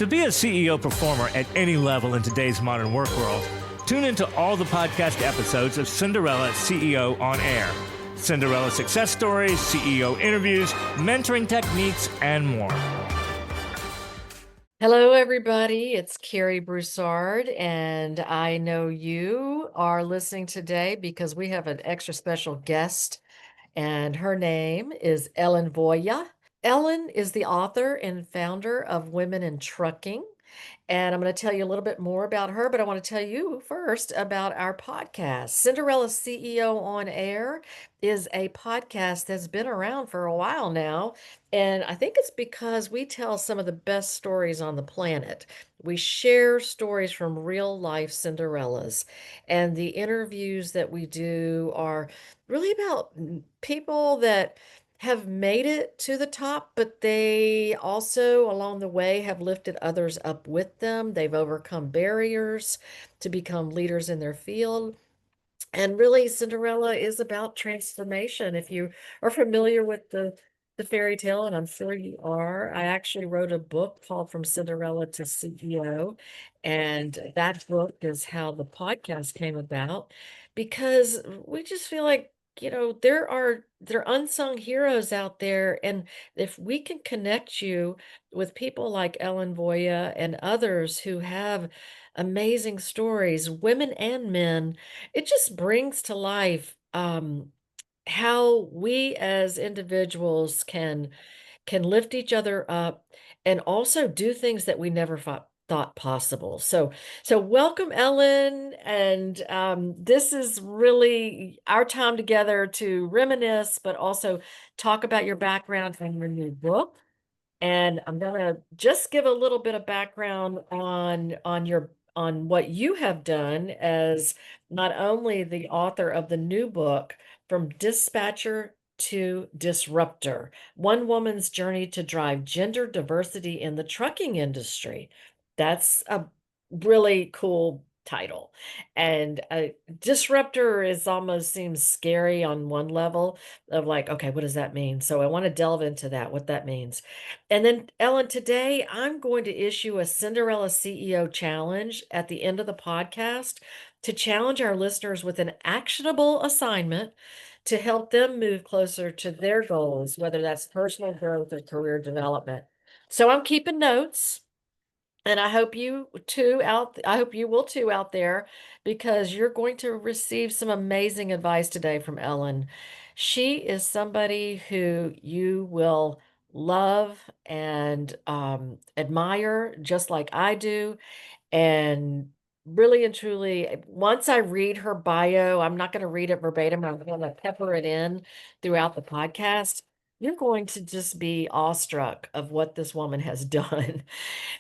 To be a CEO performer at any level in today's modern work world, tune into all the podcast episodes of Cinderella CEO on Air. Cinderella success stories, CEO interviews, mentoring techniques, and more. Hello, everybody. It's Cary Broussard, and I know you are listening today because we have an extra special guest, and her name is Ellen Voie. Ellen is the author and founder of Women in Trucking. And I'm going to tell you a little bit more about her, but I want to tell you first about our podcast. Cinderella CEO on Air is a podcast that's been around for a while now. And I think it's because we tell some of the best stories on the planet. We share stories from real life Cinderellas. And the interviews that we do are really about people that have made it to the top, but they also along the way have lifted others up with them. They've overcome barriers to become leaders in their field. And really, Cinderella is about transformation. If you are familiar with the fairy tale, and I'm sure you are, I actually wrote a book called From Cinderella to CEO. And that book is how the podcast came about because we just feel like, there are unsung heroes out there. And if we can connect you with people like Ellen Voie and others who have amazing stories, women and men, it just brings to life how we as individuals can lift each other up and also do things that we never thought possible. So welcome, Ellen, and this is really our time together to reminisce, but also talk about your background and your new book. And I'm gonna just give a little bit of background on what you have done as not only the author of the new book, From Dispatcher to Disruptor, One Woman's Journey to Drive Gender Diversity in the Trucking Industry. That's a really cool title. And disruptor is almost seems scary on one level of like, okay, what does that mean? So I want to delve into that, what that means. And then, Ellen, today I'm going to issue a Cinderella CEO challenge at the end of the podcast to challenge our listeners with an actionable assignment to help them move closer to their goals, whether that's personal growth or career development. So I'm keeping notes. And I hope you will too out there because you're going to receive some amazing advice today from Ellen. She is somebody who you will love and admire just like I do. And really and truly, once I read her bio, I'm not going to read it verbatim. I'm going to pepper it in throughout the podcast. You're going to just be awestruck of what this woman has done.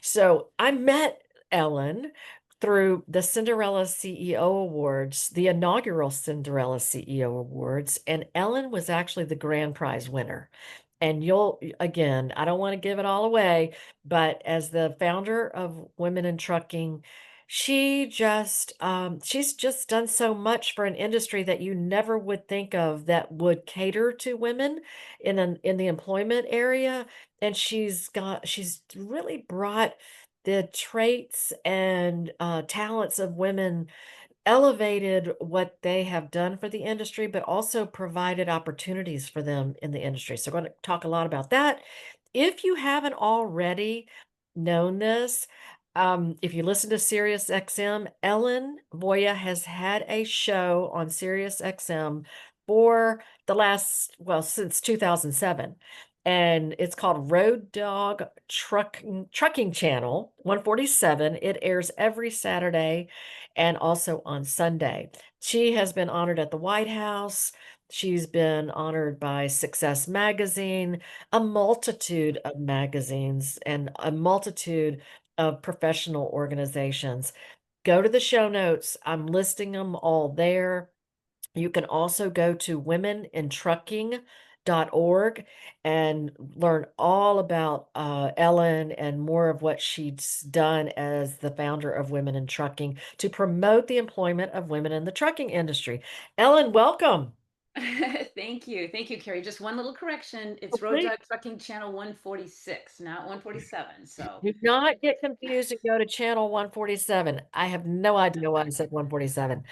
So I met Ellen through the Cinderella CEO Awards, the inaugural Cinderella CEO Awards, and Ellen was actually the grand prize winner. And again, I don't want to give it all away, but as the founder of Women in Trucking, she's just done so much for an industry that you never would think of that would cater to women in the employment area. And she's really brought the traits and talents of women, elevated what they have done for the industry, but also provided opportunities for them in the industry. So we're going to talk a lot about that. If you haven't already known this, if you listen to SiriusXM, Ellen Voie has had a show on SiriusXM for since 2007. And it's called Road Dog Trucking Channel 147. It airs every Saturday and also on Sunday. She has been honored at the White House. She's been honored by Success Magazine, a multitude of magazines, and a multitude of professional organizations. Go to the show notes. I'm listing them all there. You can also go to womenintrucking.org and learn all about Ellen and more of what she's done as the founder of Women in Trucking to promote the employment of women in the trucking industry. Ellen, welcome. Thank you. Thank you, Carrie. Just one little correction. Oh, It's Road please Dog Trucking Channel 146, not 147. So do not get confused and go to channel 147. I have no idea why I said 147.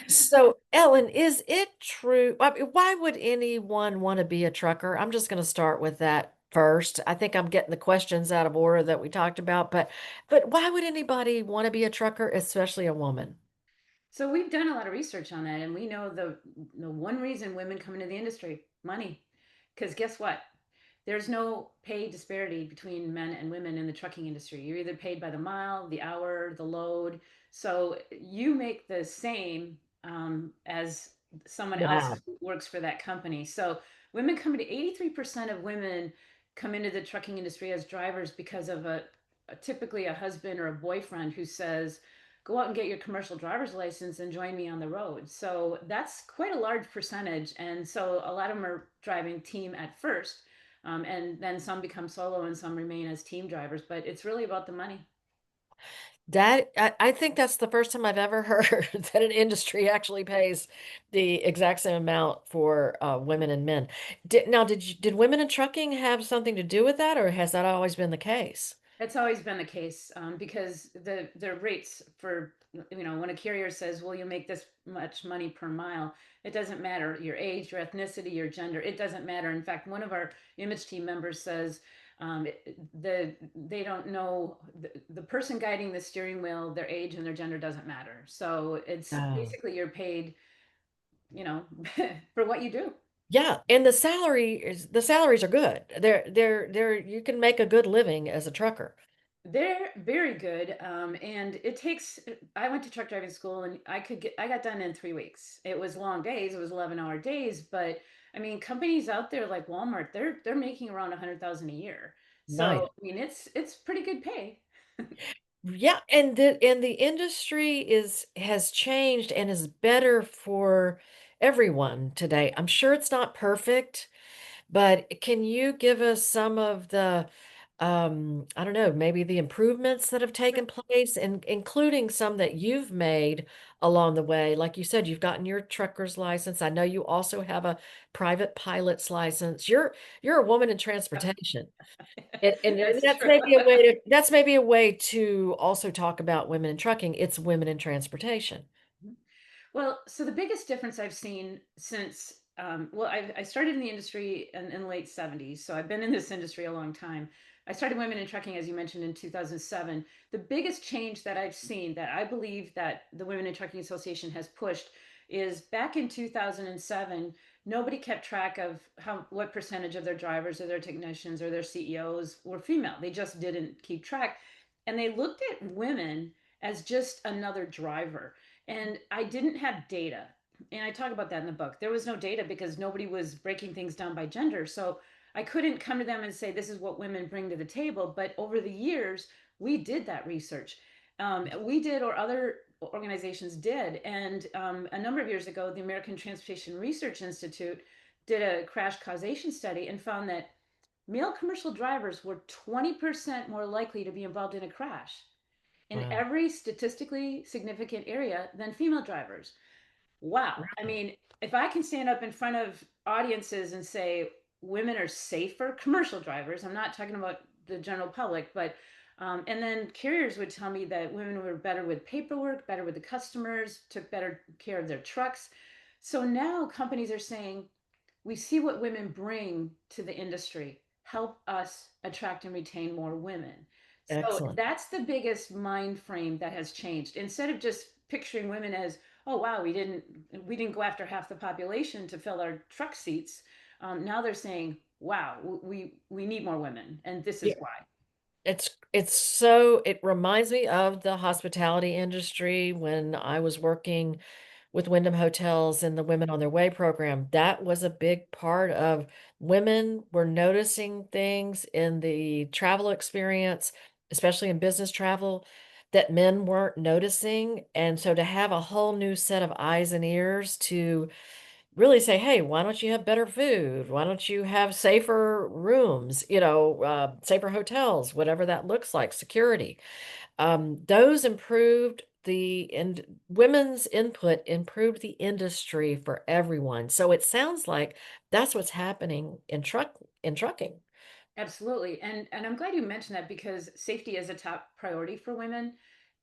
So, Ellen, is it true? I mean, why would anyone want to be a trucker? I'm just going to start with that first. I think I'm getting the questions out of order that we talked about, but why would anybody want to be a trucker, especially a woman? So we've done a lot of research on that, and we know the one reason women come into the industry, money. Because guess what? There's no pay disparity between men and women in the trucking industry. You're either paid by the mile, the hour, the load. So you make the same as someone else Yeah. who works for that company. So women come into 83% of women come into the trucking industry as drivers because of typically a husband or a boyfriend who says, go out and get your commercial driver's license and join me on the road. So that's quite a large percentage. And so a lot of them are driving team at first. And then some become solo and some remain as team drivers, but it's really about the money. I think that's the first time I've ever heard that an industry actually pays the exact same amount for women and men. Did women in trucking have something to do with that, or has that always been the case? That's always been the case because the rates for when a carrier says, "Well, you make this much money per mile," it doesn't matter your age, your ethnicity, your gender. It doesn't matter. In fact, one of our image team members says they don't know the person guiding the steering wheel, their age and their gender doesn't matter. So it's Oh. basically you're paid, you know, for what you do. Yeah, and the salaries are good. They're you can make a good living as a trucker. They're very good, and it takes. I went to truck driving school, and I got done in 3 weeks. It was long days. It was 11-hour days, but I mean, companies out there like Walmart, they're making around 100,000 a year. So Nice. I mean, it's pretty good pay. Yeah, and the industry is has changed and is better for everyone today. I'm sure it's not perfect, but can you give us some of the, I don't know, maybe the improvements that have taken place, and including some that you've made along the way? Like you said, you've gotten your trucker's license. I know you also have a private pilot's license. You're a woman in transportation. And It's that's true. maybe a way to also talk about women in trucking. It's women in transportation. Well, so the biggest difference I've seen since, I started in the industry in the late 70s. So I've been in this industry a long time. I started Women in Trucking, as you mentioned, in 2007. The biggest change that I've seen that I believe that the Women in Trucking Association has pushed is back in 2007, nobody kept track of what percentage of their drivers or their technicians or their CEOs were female. They just didn't keep track. And they looked at women as just another driver, and I didn't have data. And I talk about that in the book. There was no data because nobody was breaking things down by gender. So I couldn't come to them and say, this is what women bring to the table. But over the years, we did that research. We did, or other organizations did. And a number of years ago, the American Transportation Research Institute did a crash causation study and found that male commercial drivers were 20% more likely to be involved in a crash in Wow. every statistically significant area than female drivers. Wow. I mean, if I can stand up in front of audiences and say women are safer, commercial drivers, I'm not talking about the general public, but and then carriers would tell me that women were better with paperwork, better with the customers, took better care of their trucks. So now companies are saying, we see what women bring to the industry. Help us attract and retain more women. So Excellent. that's the biggest mind frame that has changed. Instead of just picturing women as, oh wow, we didn't go after half the population to fill our truck seats. Now they're saying, wow, we need more women, and this is Yeah. why. It reminds me of the hospitality industry when I was working with Wyndham Hotels and the Women on Their Way program. That was a big part of women were noticing things in the travel experience, especially in business travel, that men weren't noticing. And so to have a whole new set of eyes and ears to really say, hey, why don't you have better food? Why don't you have safer rooms, safer hotels, whatever that looks like, security. Those improved women's input improved the industry for everyone. So it sounds like that's what's happening in trucking. Absolutely. And I'm glad you mentioned that because safety is a top priority for women.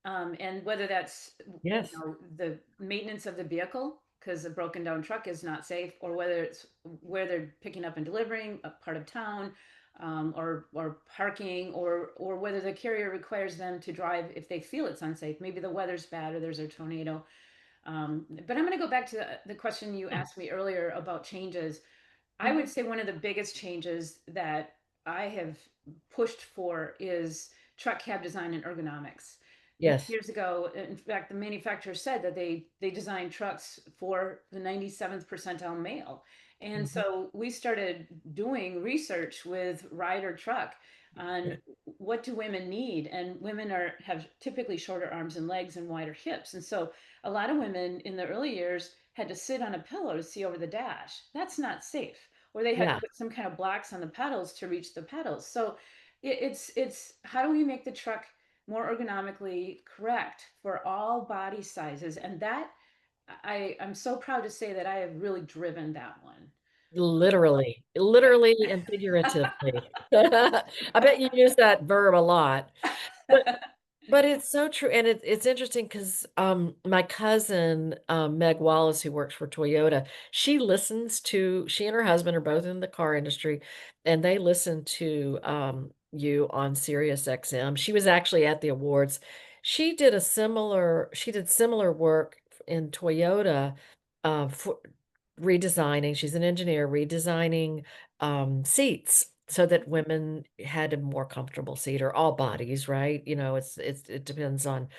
And whether that's, Yes. the maintenance of the vehicle, because a broken down truck is not safe, or whether it's where they're picking up and delivering a part of town, or parking, or whether the carrier requires them to drive if they feel it's unsafe. Maybe the weather's bad or there's a tornado. But I'm going to go back to the question you asked me earlier about changes. I would Mhm. say one of the biggest changes that I have pushed for is truck cab design and ergonomics. Yes. Years ago, in fact, the manufacturer said that they designed trucks for the 97th percentile male. And Mhm. so we started doing research with Ryder Truck on what do women need, and women have typically shorter arms and legs and wider hips. And so a lot of women in the early years had to sit on a pillow to see over the dash. That's not safe. Or they had to Yeah. put some kind of blocks on the pedals to reach the pedals. So it's how do we make the truck more ergonomically correct for all body sizes? And that I'm so proud to say that I have really driven that one. Literally and figuratively. I bet you use that verb a lot. But But it's so true, and it's interesting because my cousin Meg Wallace, who works for Toyota, she and her husband are both in the car industry, and they listen to you on SiriusXM. She was actually at the awards. She did similar work in Toyota for redesigning. She's an engineer redesigning seats so that women had a more comfortable seat, or all bodies, right? It depends on,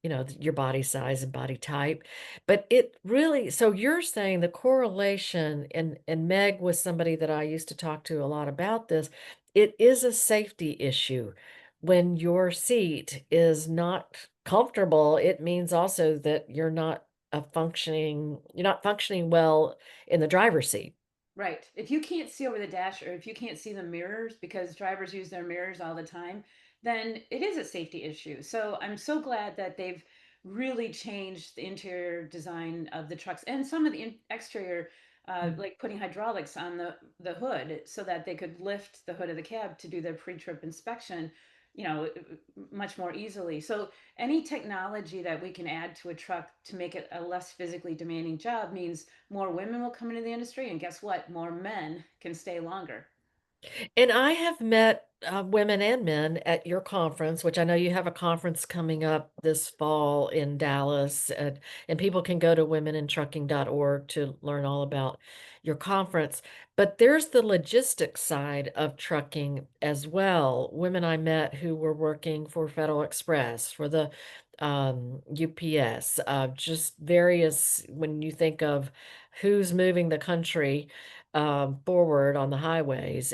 your body size and body type. But it really, so you're saying the correlation, and Meg was somebody that I used to talk to a lot about this. It is a safety issue. When your seat is not comfortable, it means also that you're not functioning well in the driver's seat. Right. If you can't see over the dash, or if you can't see the mirrors because drivers use their mirrors all the time, then it is a safety issue. So I'm so glad that they've really changed the interior design of the trucks and some of the exterior, Mm. like putting hydraulics on the hood so that they could lift the hood of the cab to do their pre-trip inspection, much more easily. So any technology that we can add to a truck to make it a less physically demanding job means more women will come into the industry, and guess what? More men can stay longer. And I have met women and men at your conference, which I know you have a conference coming up this fall in Dallas, and people can go to womenintrucking.org to learn all about your conference. But there's the logistics side of trucking as well. Women I met who were working for Federal Express, for the UPS, just various, when you think of who's moving the country forward on the highways.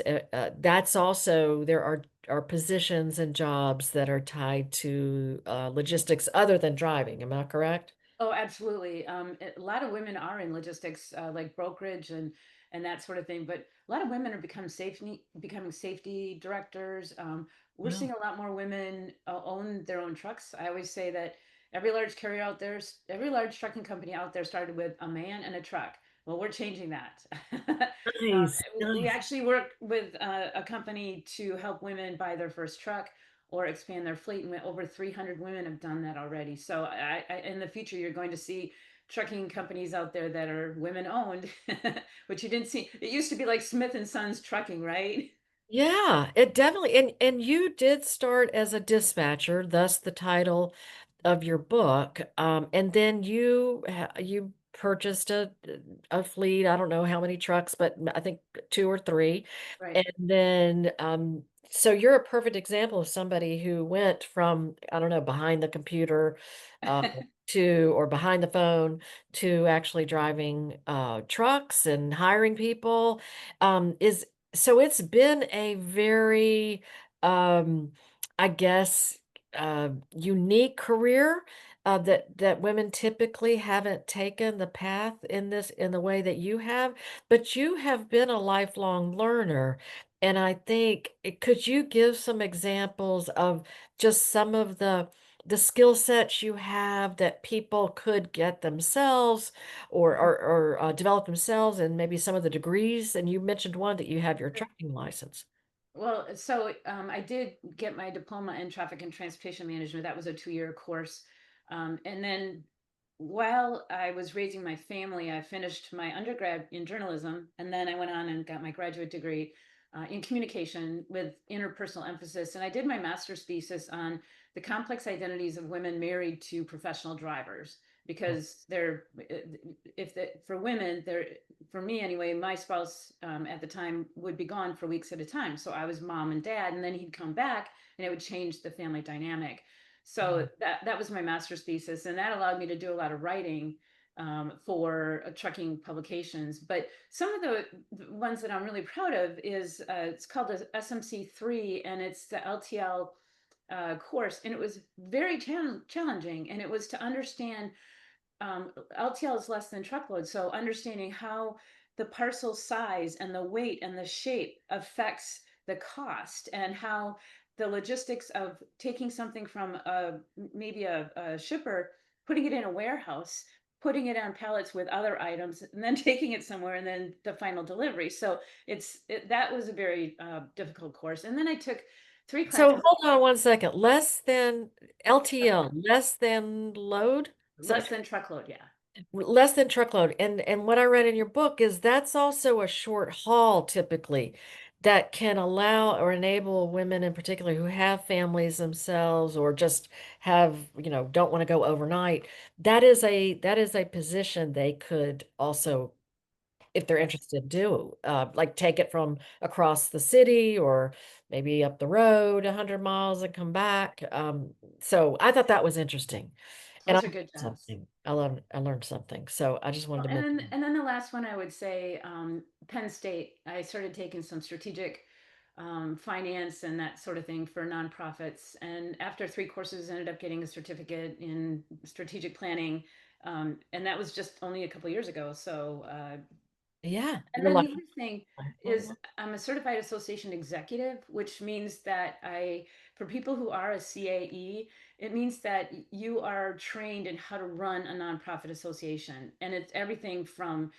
That's also, there are positions and jobs that are tied to logistics other than driving. Am I correct? Oh, absolutely. A lot of women are in logistics, like brokerage and that sort of thing. But a lot of women are becoming safety directors. We're Yeah. seeing a lot more women own their own trucks. I always say that every large carrier out there, every large trucking company out there started with a man and a truck. Well, we're changing that. Nice, We nice. actually work with a company to help women buy their first truck or expand their fleet, and over 300 women have done that already. So in the future, you're going to see trucking companies out there that are women owned, which you didn't see. It used to be like Smith and Sons Trucking, right? Yeah, it definitely, and you did start as a dispatcher, thus the title of your book. And then you purchased a fleet. I don't know how many trucks, but I think two or three. Right. And then so you're a perfect example of somebody who went from, I don't know, behind the computer uh to, or behind the phone, to actually driving trucks and hiring people. Is So it's been a very I guess unique career that women typically haven't taken the path in the way that you have, but you have been a lifelong learner. And I think, could you give some examples of just some of the the skill sets you have that people could get themselves or develop themselves, and maybe some of the degrees. And you mentioned one that you have your trucking license. Well, so I did get my diploma in traffic and transportation management. That was a 2-year course. And then while I was raising my family, I finished my undergrad in journalism. And then I went on and got my graduate degree in communication with interpersonal emphasis. And I did my master's thesis on the complex identities of women married to professional drivers. Because for women, for me anyway, my spouse at the time would be gone for weeks at a time. So I was mom and dad, and then he'd come back and it would change the family dynamic. So that was my master's thesis, and that allowed me to do a lot of writing for trucking publications. But some of the ones that I'm really proud of is it's called the SMC3, and it's the LTL course, and it was very challenging, and it was to understand LTL is less than truckload. So understanding how the parcel size and the weight and the shape affects the cost, and how the logistics of taking something from maybe a shipper, putting it in a warehouse, putting it on pallets with other items, and then taking it somewhere, and then the final delivery. So that was a very difficult course. And then I took 3 So classes, hold on one second. Less than LTL, less than load? So less than truckload. Yeah. less than truckload. And what I read in your book is that's also a short haul typically that can allow or enable women in particular who have families themselves or just have, don't want to go overnight. That is a position they could also, if they're Yes. interested, do like take it from across the city or maybe up the road 100 miles and come back. So I thought that was interesting. And I Those are learned good jobs. something. I learned something. So I just wanted Well, to and mention then the last one I would say, Penn State. I started taking some strategic finance and that sort of thing for nonprofits. And after 3 courses, ended up getting a certificate in strategic planning. And that was just only a couple years ago. So yeah, and you're then the lucky. other thing is I'm a certified association executive, which means that for people who are a CAE, it means that you are trained in how to run a nonprofit association. And it's everything from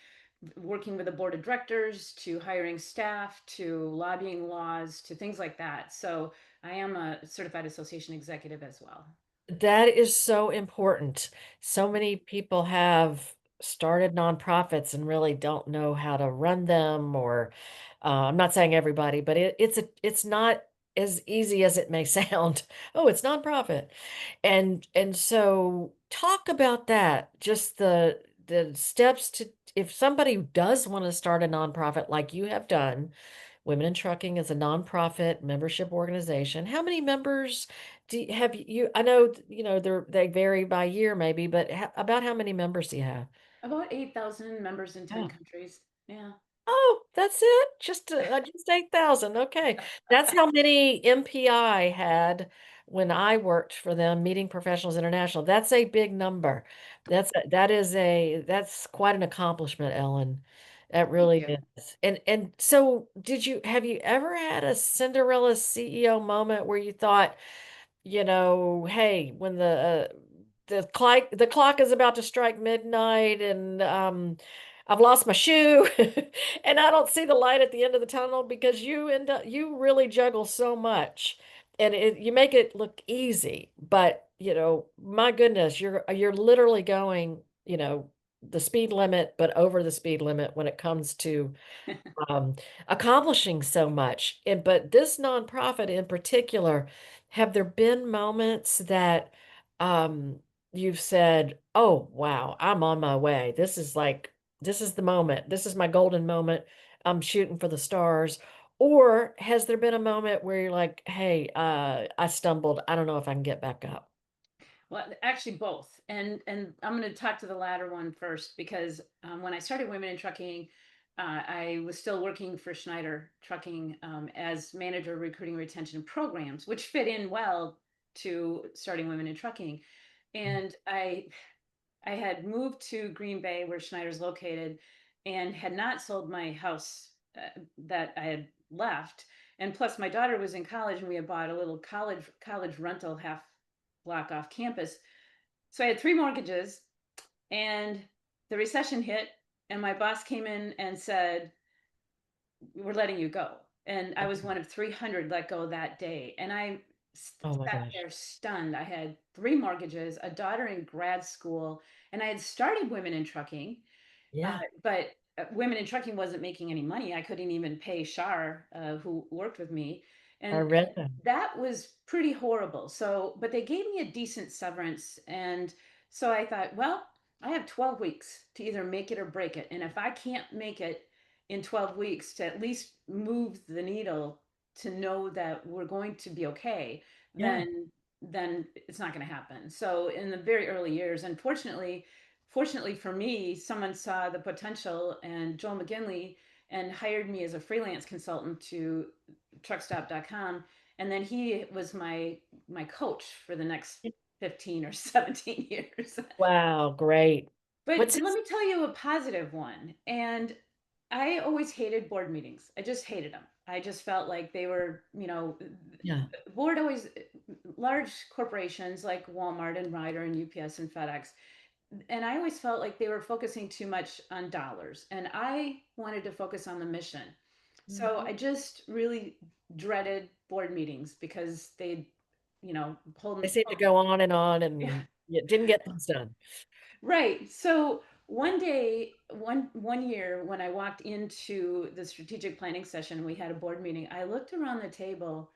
working with a board of directors to hiring staff to lobbying laws to things like that. So I am a certified association executive as well. That is so important. So many people have started nonprofits and really don't know how to run them, or I'm not saying everybody, but it's not as easy as it may sound. Oh, it's nonprofit. And so talk about that, just the steps to, if somebody does want to start a nonprofit like you have done. Women in Trucking is a nonprofit membership organization. How many members have you? I know, they vary by year maybe, but about how many members do you have? About 8,000 members in 10 Yeah. countries. Yeah. Oh, that's it. Just 8,000. Okay. That's how many MPI had when I worked for them, Meeting Professionals International. That's a big number. That's quite an accomplishment, Ellen. That Thank really you. is. And so have you ever had a Cinderella CEO moment where you thought, hey, when the clock is about to strike midnight, and I've lost my shoe and I don't see the light at the end of the tunnel, because you really juggle so much, and you make it look easy, but my goodness, you're literally going, the speed limit, but over the speed limit when it comes to um, accomplishing so much. But this nonprofit in particular, have there been moments that um, you've said, "Oh, wow, I'm on my way. This is the moment. This is my golden moment. I'm shooting for the stars." Or has there been a moment where you're like, "Hey, I stumbled. I don't know if I can get back up." Well, actually both. And I'm going to talk to the latter one first because when I started Women in Trucking, I was still working for Schneider Trucking as manager of recruiting, retention, programs, which fit in well to starting Women in Trucking. And I had moved to Green Bay, where Schneider's located, and had not sold my house that I had left. And plus, my daughter was in college, and we had bought a little college rental half block off campus. So I had 3 mortgages, and the recession hit, and my boss came in and said, "We're letting you go." And I was one of 300 let go that day. And I Oh my sat gosh. there stunned. I had 3 mortgages, a daughter in grad school, and I had started Women in Trucking, Yeah, but Women in Trucking wasn't making any money. I couldn't even pay Shar, who worked with me. I And read that. that was pretty horrible. So, but they gave me a decent severance. And so I thought, well, I have 12 weeks to either make it or break it. And if I can't make it in 12 weeks to at least move the needle to know that we're going to be okay, Yeah, then it's not going to happen. So in the very early years, unfortunately, fortunately for me, someone saw the potential, and Joel McGinley, and hired me as a freelance consultant to truckstop.com. And then he was my coach for the next 15 or 17 years. wow, great. But What's let his? me tell you a positive one. And I always hated board meetings. I just hated them. I just felt like they were, Yeah, board always, large corporations like Walmart and Ryder and UPS and FedEx, and I always felt like they were focusing too much on dollars, and I wanted to focus on the mission. So Mhm. I just really dreaded board meetings because they'd, They hold. seem to go on Yeah, and you didn't get things done. right. So one day, one year, when I walked into the strategic planning session, we had a board meeting. I looked around the table,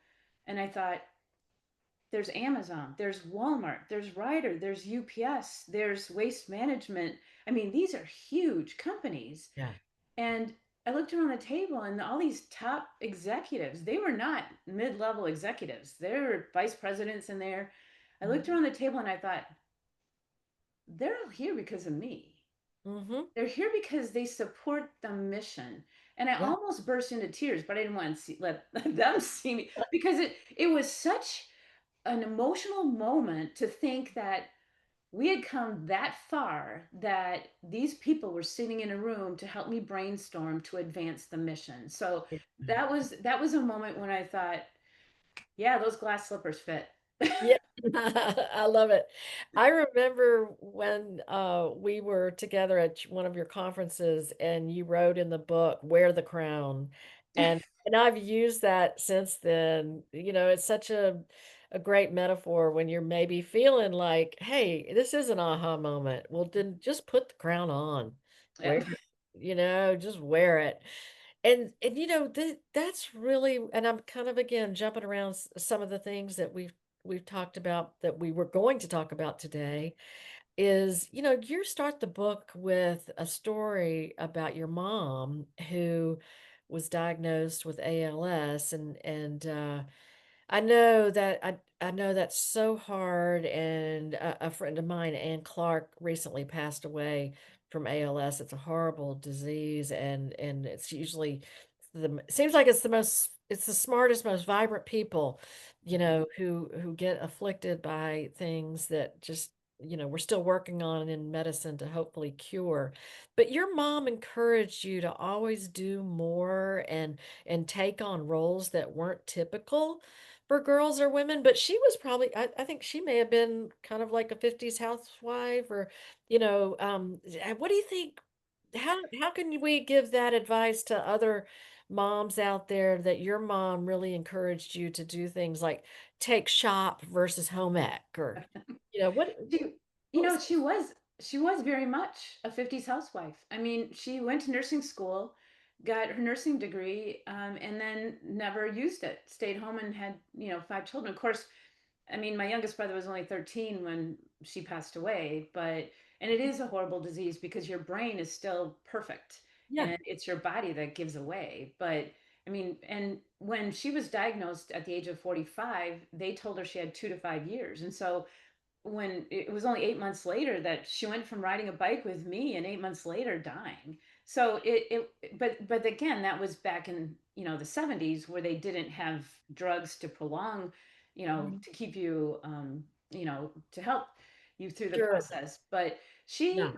and I thought, there's Amazon, there's Walmart, there's Ryder, there's UPS, there's Waste Management. I mean, these are huge companies. Yeah. And I looked around the table, and all these top executives, they were not mid level executives, they were vice presidents in there. I looked Mhm. around the table and I thought, they're all here because of me. Mhm. They're here because they support the mission. And I Yeah. almost burst into tears, but I didn't want to let them see me, because it was such an emotional moment to think that we had come that far, that these people were sitting in a room to help me brainstorm to advance the mission. So Yeah. that was a moment when I thought, yeah, those glass slippers fit. Yeah, I love it. I remember when we were together at one of your conferences and you wrote in the book "Wear the Crown," and I've used that since then. It's such a great metaphor when you're maybe feeling like, "Hey, this is an aha moment." Well, then just put the crown on. Wear, Yep. just wear it. And that's really, and I'm kind of again jumping around some of the things that we've talked about that we were going to talk about today is, you start the book with a story about your mom who was diagnosed with ALS, and I know that's so hard, and a friend of mine, Ann Clark, recently passed away from ALS. It's a horrible disease, and it's usually seems like it's the smartest, most vibrant people, who get afflicted by things that just we're still working on in medicine to hopefully cure. But your mom encouraged you to always do more and take on roles that weren't typical for girls or women, but she was probably, I think she may have been kind of like a 50s housewife, or, what do you think? How can we give that advice to other moms out there that your mom really encouraged you to do things like take shop versus home ec, or, what, She, what was, she was very much a 50s housewife. I mean, she went to nursing school, got her nursing degree, and then never used it. Stayed home and had, 5 children. Of course, I mean, my youngest brother was only 13 when she passed away, and it is a horrible disease because your brain is still perfect, yeah, and it's your body that gives away. But I mean, and when she was diagnosed at the age of 45, they told her she had 2 to 5 years. And so when it was only 8 months later that she went from riding a bike with me, and 8 months later dying. So but again, that was back in, the 70s, where they didn't have drugs to prolong, mhm, to keep you, to help you through the sure, process. But she, no,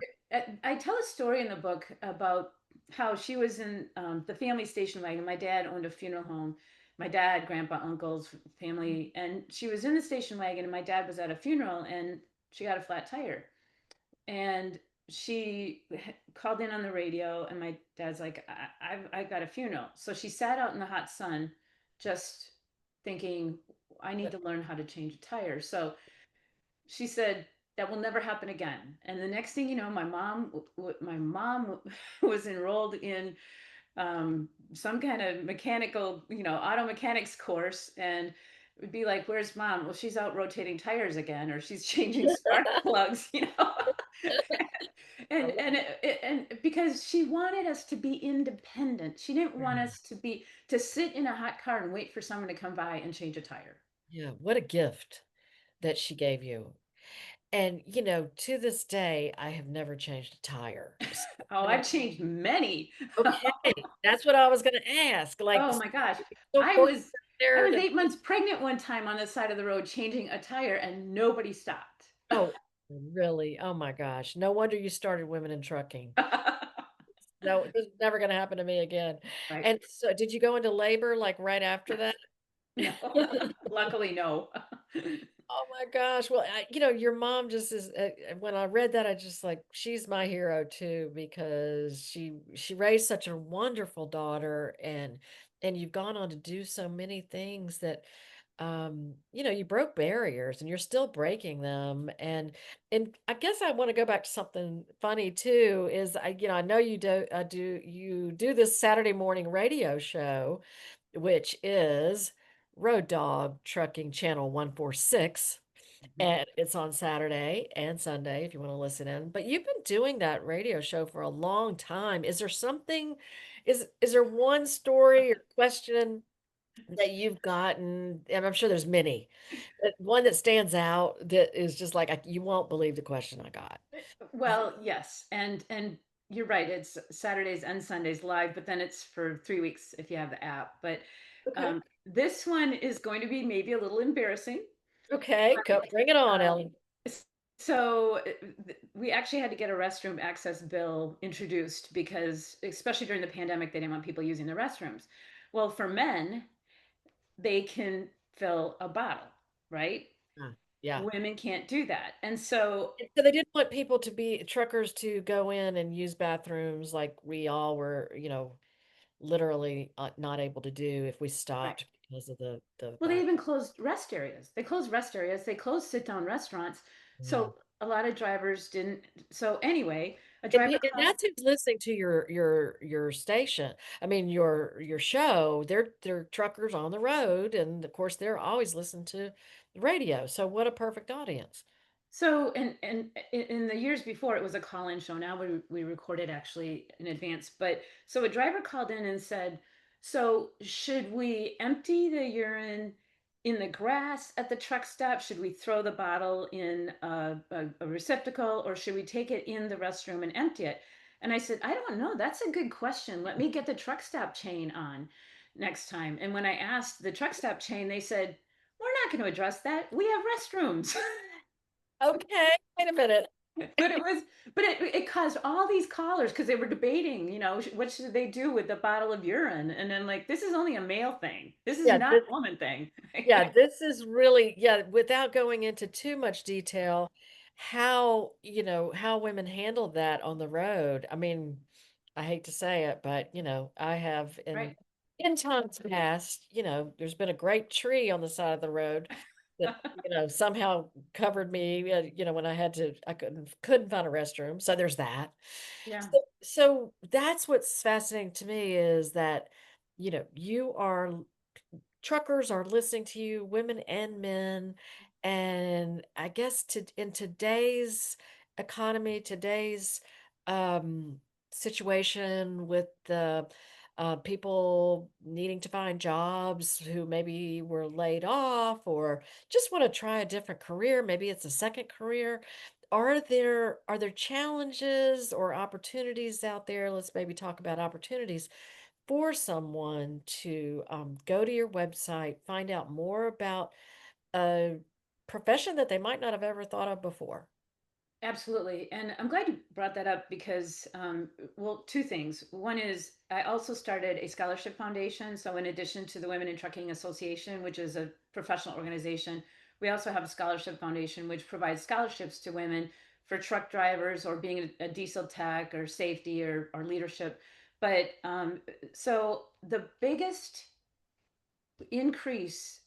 I tell a story in the book about how she was in, the family station wagon. My dad owned a funeral home. my dad, grandpa, uncles, family. And she was in the station wagon, and my dad was at a funeral, and she got a flat tire. And she called in on the radio, and my dad's like, I've got a funeral. So she sat out in the hot sun, just thinking, I need to learn how to change a tire. So she said, that will never happen again. And the next thing you know, my mom was enrolled in some kind of mechanical, auto mechanics course. And it would be like, where's mom? Well, she's out rotating tires again, or she's changing spark plugs. And because she wanted us to be independent. She didn't want us to sit in a hot car and wait for someone to come by and change a tire. Yeah, what a gift that she gave you. And, to this day, I have never changed a tire. Oh, I mean, I've changed many. okay, that's what I was going to ask. Like, Oh my gosh. so I fortunate was I there was to, 8 months pregnant one time on the side of the road changing a tire, and nobody stopped. oh, really? Oh my gosh. No wonder you started Women in Trucking. No, this is never going to happen to me again. Right. And so, did you go into labor like right after that? No. Luckily, no. Oh my gosh. Well, your mom just is, when I read that, I just like, she's my hero too, because she raised such a wonderful daughter, and you've gone on to do so many things that, you broke barriers and you're still breaking them. And I guess I want to go back to something funny too, is I know you do this Saturday morning radio show, which is Road Dog Trucking Channel 146. Mhm. And it's on Saturday and Sunday if you want to listen in. But you've been doing that radio show for a long time. Is there something, is there one story or question that you've gotten? And I'm sure there's many, but one that stands out that is just like, you won't believe the question I got. Well, yes, and you're right. It's Saturdays and Sundays live, but then it's for 3 weeks if you have the app. But Okay. this one is going to be maybe a little embarrassing. Okay. Bring it on, Um, Ellen. so we actually had to get a restroom access bill introduced because, especially during the pandemic, they didn't want people using the restrooms. Well, for men, they can fill a bottle, right? Yeah. Women can't do that. And so, And so they didn't want people to be truckers to go in and use bathrooms like we all were, literally not able to do if we right. stopped because of the Well, they back. even closed rest areas. They closed rest areas. They closed sit-down restaurants. Yeah. So a lot of drivers didn't. So anyway, a And, driver and called. that's who's listening to your station. I mean your show. They're truckers on the road, and of course they're always listening to the radio. So what a perfect audience. So and in the years before, it was a call-in show. Now we record it actually in advance. But so a driver called in and said, "So should we empty the urine in the grass at the truck stop? Should we throw the bottle in a receptacle, or should we take it in the restroom and empty it?" And I said, "I don't know. That's a good question. Let me get the truck stop chain on next time." And when I asked the truck stop chain, they said, "We're not going to address that. We have restrooms." Okay, wait a minute. but it was but it caused all these callers because they were debating, what should they do with the bottle of urine, and then like, this is only a male thing, this is Yeah, not a woman thing. this is really, without going into too much detail, how, how women handle that on the road. I mean, I hate to say it, but I have Right. in times past, there's been a great tree on the side of the road that, somehow covered me, when I couldn't find a restroom. So there's that. Yeah. So that's what's fascinating to me is that, you are truckers are listening to you, women and men. And I guess in today's economy, today's um, situation with the people needing to find jobs who maybe were laid off or just want to try a different career, maybe it's a second career. Are there challenges or opportunities out there? Let's maybe talk about opportunities for someone to go to your website, find out more about a profession that they might not have ever thought of before. Absolutely. And I'm glad you brought that up because, well, two things. One is I also started a scholarship foundation. So, in addition to the Women in Trucking Association, which is a professional organization, we also have a scholarship foundation which provides scholarships to women for truck drivers or being a diesel tech or safety or leadership. But so the biggest increase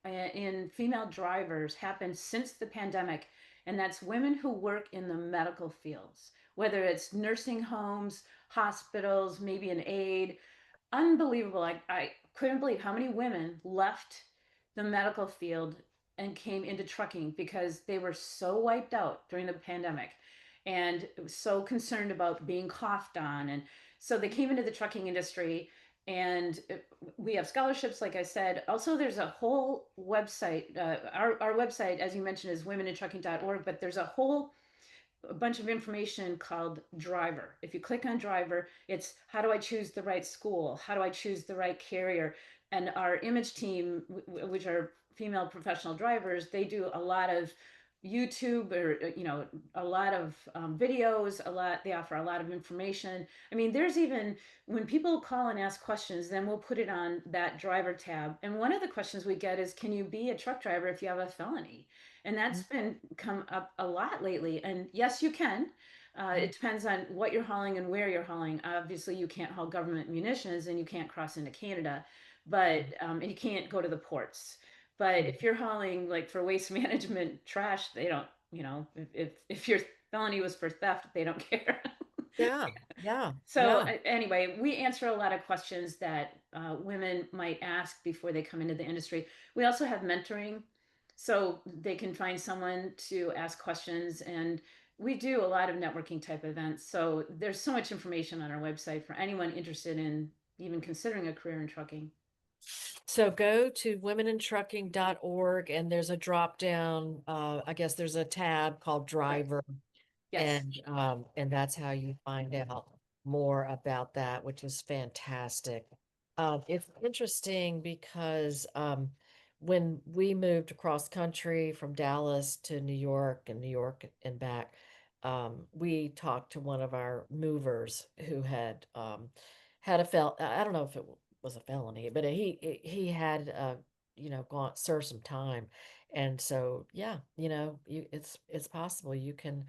in female drivers happened since the pandemic, and that's women who work in the medical fields, whether it's nursing homes, hospitals, maybe an aide. Unbelievable. I couldn't believe how many women left the medical field and came into trucking because they were so wiped out during the pandemic and so concerned about being coughed on. And so they came into the trucking industry, and we have scholarships, like I said. Also, there's a whole website. Our website, as you mentioned, is womenintrucking.org, but there's a bunch of information called Driver. If you click on Driver, it's how do I choose the right school? How do I choose the right carrier? And our image team, which are female professional drivers, they do a lot of YouTube, or a lot of videos. They offer a lot of information. I mean, there's even when people call and ask questions, then we'll put it on that Driver tab. And one of the questions we get is, can you be a truck driver if you have a felony? And that's been come up a lot lately. And yes, you can. It depends on what you're hauling and where you're hauling. Obviously, you can't haul government munitions, and you can't cross into Canada, but and you can't go to the ports. But if you're hauling like for waste management trash, they don't. If your felony was for theft, they don't care. Yeah, yeah, So yeah. anyway, we answer a lot of questions that women might ask before they come into the industry. We also have mentoring, so they can find someone to ask questions, and we do a lot of networking type events. So there's so much information on our website for anyone interested in even considering a career in trucking. So go to womenintrucking.org and there's a drop down, I guess there's a tab called Right. Driver, Yes. and that's how you find out more about that, which is fantastic. It's interesting because when we moved across country from Dallas to New York and New York and back, we talked to one of our movers who had a I don't know if it was a felony, but he had gone served some time, and so yeah, it's possible you can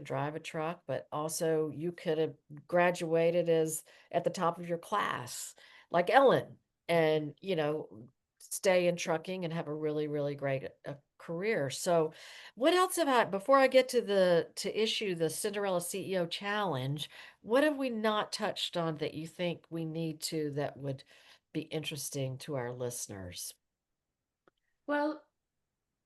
drive a truck, but also you could have graduated as at the top of your class, like Ellen, and stay in trucking and have a really, really great career. So, what else have I, before I get to to issue the Cinderella CEO challenge, what have we not touched on that you think we need to that would be interesting to our listeners? Well,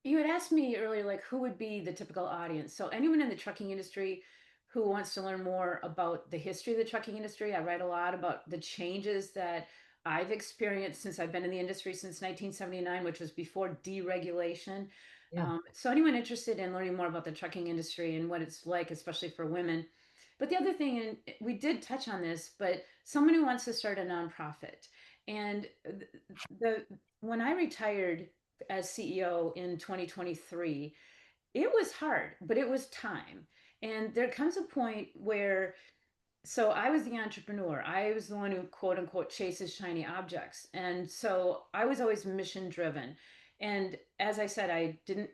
you had asked me earlier, like, who would be the typical audience? So, anyone in the trucking industry who wants to learn more about the history of the trucking industry. I write a lot about the changes that I've experienced since I've been in the industry since 1979, which was before deregulation. Yeah. So, anyone interested in learning more about the trucking industry and what it's like, especially for women. But the other thing, and we did touch on this, but someone who wants to start a nonprofit. And the when I retired as CEO in 2023, it was hard, but it was time. And there comes a point where, so I was the entrepreneur. I was the one who quote unquote chases shiny objects. And so I was always mission driven. And as I said, I didn't,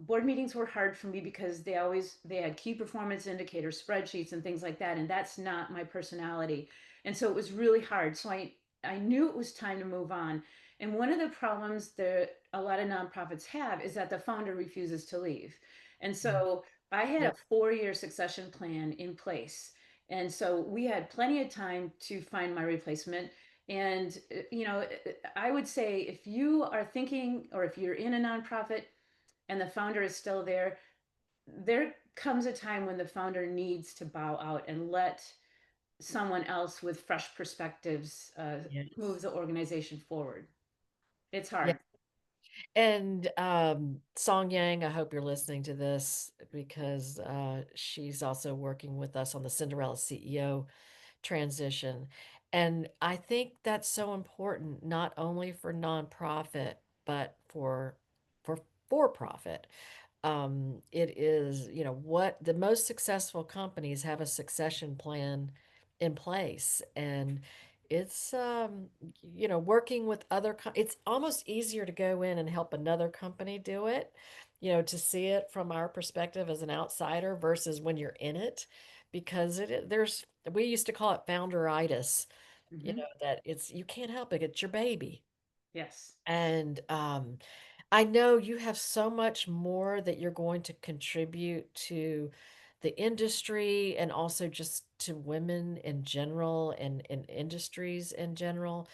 board meetings were hard for me because they had key performance indicators, spreadsheets and things like that. And that's not my personality. And so it was really hard. So I knew it was time to move on. And one of the problems that a lot of nonprofits have is that the founder refuses to leave. And Mm. so I had a Yep. 4-year succession plan in place. And so we had plenty of time to find my replacement. And, I would say if you are thinking, or if you're in a nonprofit and the founder is still there, there comes a time when the founder needs to bow out and let someone else with fresh perspectives move Yes. the organization forward. It's Yeah. hard. And Song Yang, I hope you're listening to this because she's also working with us on the Cinderella CEO transition. And I think that's so important, not only for nonprofit, but for for profit. It is, what the most successful companies have a succession plan in place. And it's, working with it's almost easier to go in and help another company do it, to see it from our perspective as an outsider versus when you're in it, because we used to call it founderitis, Hmm. that you can't help it. It's your baby. Yes. And I know you have so much more that you're going to contribute to the industry and also just to women in general and in industries in general.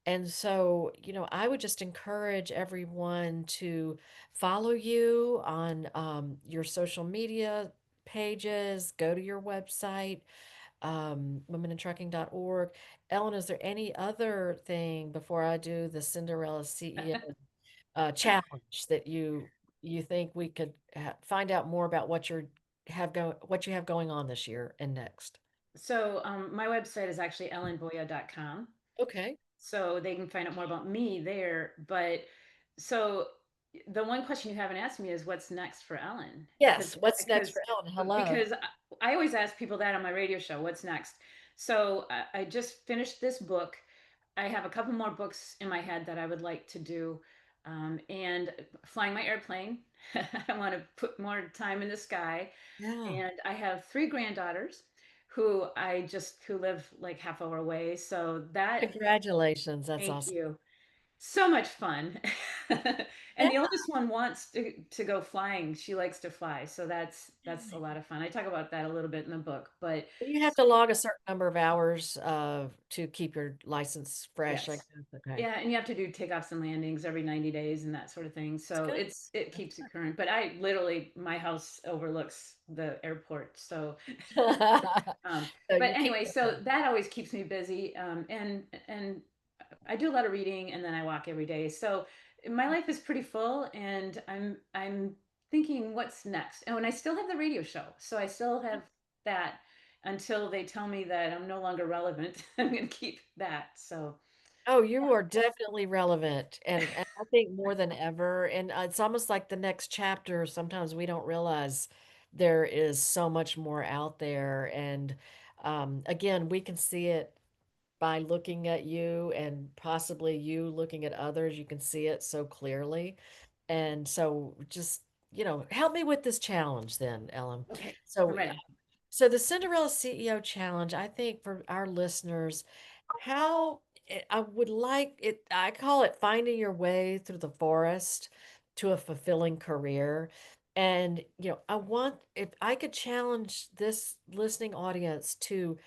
And so, I would just encourage everyone to follow you on your social media pages, go to your website, womenintrucking.org. Ellen, is there any other thing before I do the Cinderella CEO challenge that you think we could find out more about what you have going on this year and next? So my website is actually ellenvoie.com. Okay. So they can find out more about me there. But so the one question you haven't asked me is what's next for Ellen? Yes. Because What's next because for Ellen? Hello. because I always ask people that on my radio show, what's next? So I just finished this book. I have a couple more books in my head that I would like to do. And flying my airplane. I want to put more time in the sky. Yeah. And I have three granddaughters who live like half hour away. So that, Congratulations. That's thank awesome. you. So much fun. Yeah. And the oldest one wants to go flying. She likes to fly. So that's a lot of fun. I talk about that a little bit in the book, but You have to log a certain number of hours to keep your license fresh, I yes. guess. Okay. Yeah, and you have to do takeoffs and landings every 90 days and that sort of thing. That's So good. it That's keeps it current. But I literally, my house overlooks the airport. So good. So but you keep anyway, it so going. that always keeps me busy. And I do a lot of reading and then I walk every day. So my life is pretty full and I'm thinking what's next. Oh, and I still have the radio show. So I still have that until they tell me that I'm no longer relevant. I'm going to keep that. So Oh, you are definitely relevant, and I think more than ever. And it's almost like the next chapter. Sometimes we don't realize there is so much more out there. And again, we can see it by looking at you and possibly you looking at others. You can see it so clearly. And so just, help me with this challenge then, Ellen. okay, I'm So ready. so the Cinderella CEO challenge, I think for our listeners, I would like it, I call it finding your way through the forest to a fulfilling career. And, I want, if I could challenge this listening audience to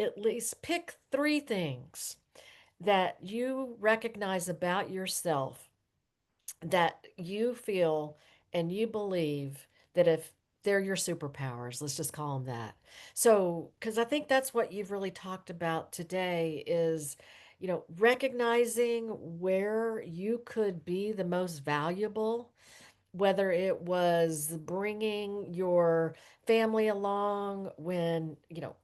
at least pick three things that you recognize about yourself that you feel and you believe that if they're your superpowers, let's just call them that. So, because I think that's what you've really talked about today is, recognizing where you could be the most valuable, whether it was bringing your family along when,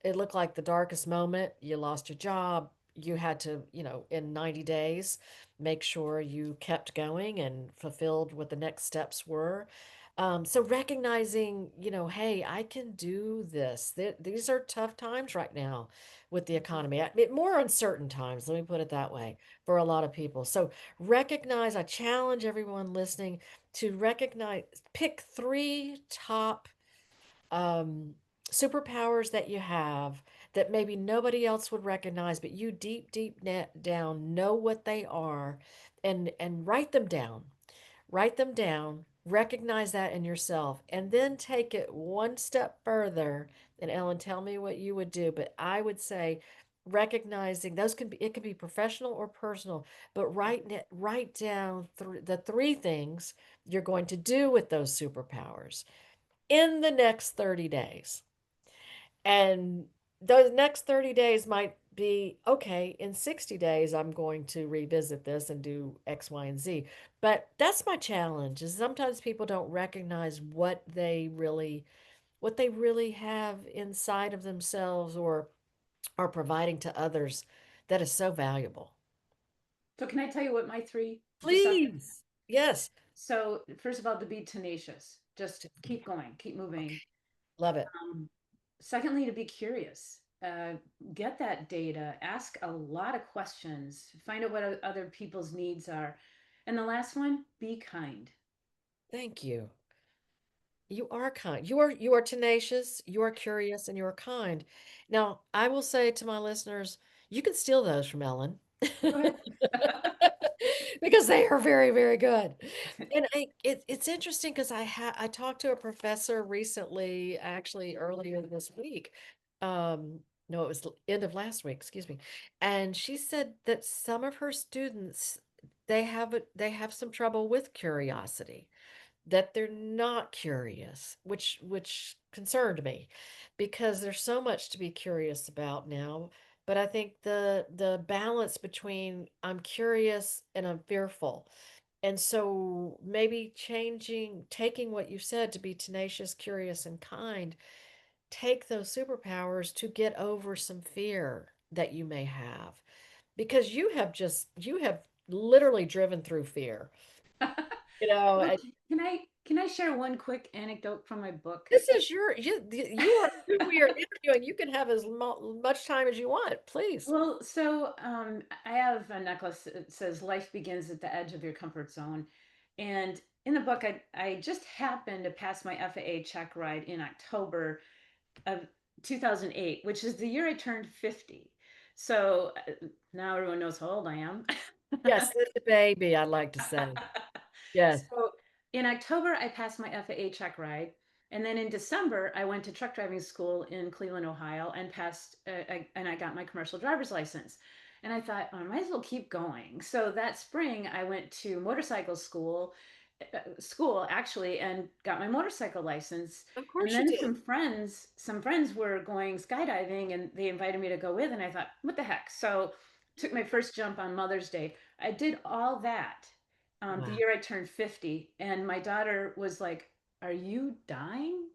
it looked like the darkest moment, you lost your job, you had to, in 90 days, make sure you kept going and fulfilled what the next steps were. So recognizing, hey, I can do this. These are tough times right now with the Mhm. economy. More uncertain times, let me put it that way, for a lot of people. So recognize, I challenge everyone listening to recognize, pick three top um, superpowers that you have that maybe nobody else would recognize, but you deep down know what they are, and write them down. Write them down, recognize that in yourself, and then take it one step further. And Ellen, tell me what you would do, but I would say recognizing those can be, it can be professional or personal, but write down the three things you're going to do with those superpowers in the next 30 days. And those next 30 days might be okay, in 60 days, I'm going to revisit this and do X, Y, and Z. But that's my challenge is sometimes people don't recognize what they really have inside of themselves or are providing to others that is so valuable. So can I tell you what my three, just off the, Please. Yes. so first of all, to be tenacious, Just keep going, keep moving. Love it. Secondly, to be curious. Get that data, ask a lot of questions, find out what other people's needs are. And the last one, be kind. Thank you. You are kind. You are tenacious, you are curious, and you are kind. Now, I will say to my listeners, you can steal those from Ellen. Go ahead. Because they are very, very good. And it's interesting because I talked to a professor recently, actually earlier this week. No, it was the end of last week, excuse me. And she said that some of her students, they have some trouble with curiosity, that they're not curious, which concerned me because there's so much to be curious about now. But I think the balance between I'm curious and I'm fearful. And so maybe taking what you said to be tenacious, curious, and kind, take those superpowers to get over some fear that you may have. Because you have literally driven through fear. You know, Well, can I share one quick anecdote from my book? this is you are who we are interviewing. You can have as much time as you want, please. Well, so I have a necklace that says life begins at the edge of your comfort zone. And in the book, I just happened to pass my FAA check ride in October of 2008, which is the year I turned 50. So now everyone knows how old I am. Yes, little baby, I like to say. Yes. So in October, I passed my FAA check ride. And then in December, I went to truck driving school in Cleveland, Ohio, and and I got my commercial driver's license. And I thought, oh, I might as well keep going. So that spring, I went to motorcycle school actually, and got my motorcycle license. Of And course you then did. some friends were going skydiving, and they invited me to go with. And I thought, what the heck? So took my first jump on Mother's Day. I did all that the Wow. year I turned 50, and my daughter was like, "Are you dying?"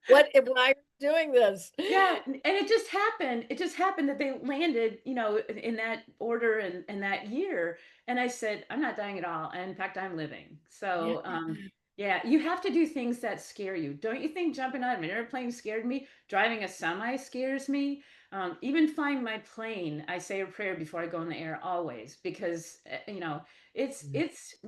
Why are you doing this? Yeah, and it just happened. It just happened that they landed, in that order and that year. And I said, I'm not dying at all. And in fact, I'm living. Yeah. So, yeah, you have to do things that scare you. Don't you think jumping out of an airplane scared me? Driving a semi scares me. Even flying my plane, I say a prayer before I go in the air always because it's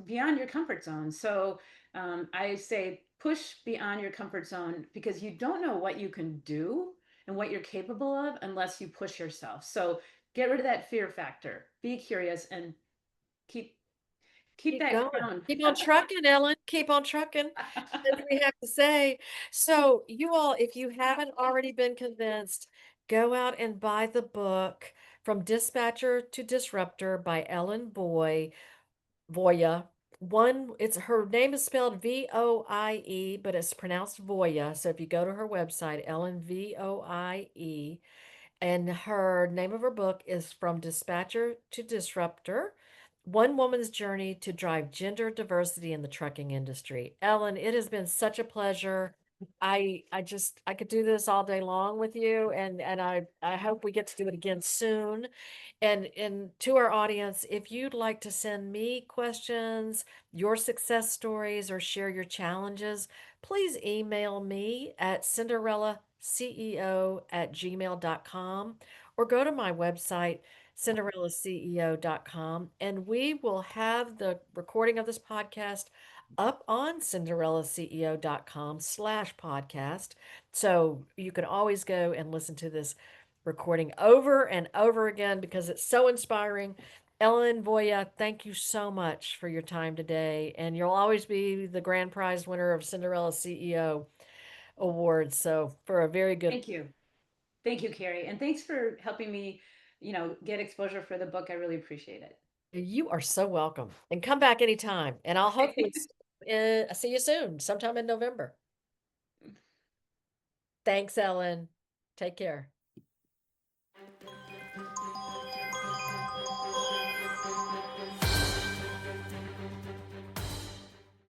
beyond your comfort zone. So I say push beyond your comfort zone because you don't know what you can do and what you're capable of unless you push yourself. So get rid of that fear factor. Be curious and keep keep Keep that going. crown. Keep on trucking, Ellen. Keep on trucking, as we have to say. So, you all, if you haven't already been convinced, go out and buy the book From Dispatcher to Disruptor by Ellen Voie. It's her name is spelled Voie, but it's pronounced Voya. So if you go to her website, Ellen Voie, and her name of her book is From Dispatcher to Disruptor: One Woman's Journey to Drive Gender Diversity in the Trucking Industry. Ellen, it has been such a pleasure. I could do this all day long with you, and I hope we get to do it again soon. And to our audience, if you'd like to send me questions, your success stories, or share your challenges, please email me at cinderellaceo@gmail.com, or go to my website, cinderellaceo.com, and we will have the recording of this podcast up on cinderellaceo.com/podcast. So you can always go and listen to this recording over and over again because it's so inspiring. Ellen Voie, thank you so much for your time today. And you'll always be the grand prize winner of Cinderella CEO Award. So for a very good, Thank you. Thank you, Cary. And thanks for helping me, get exposure for the book. I really appreciate it. you are so welcome. And come back anytime. And I'll hopefully see you soon, sometime in November. Thanks, Ellen. Take care.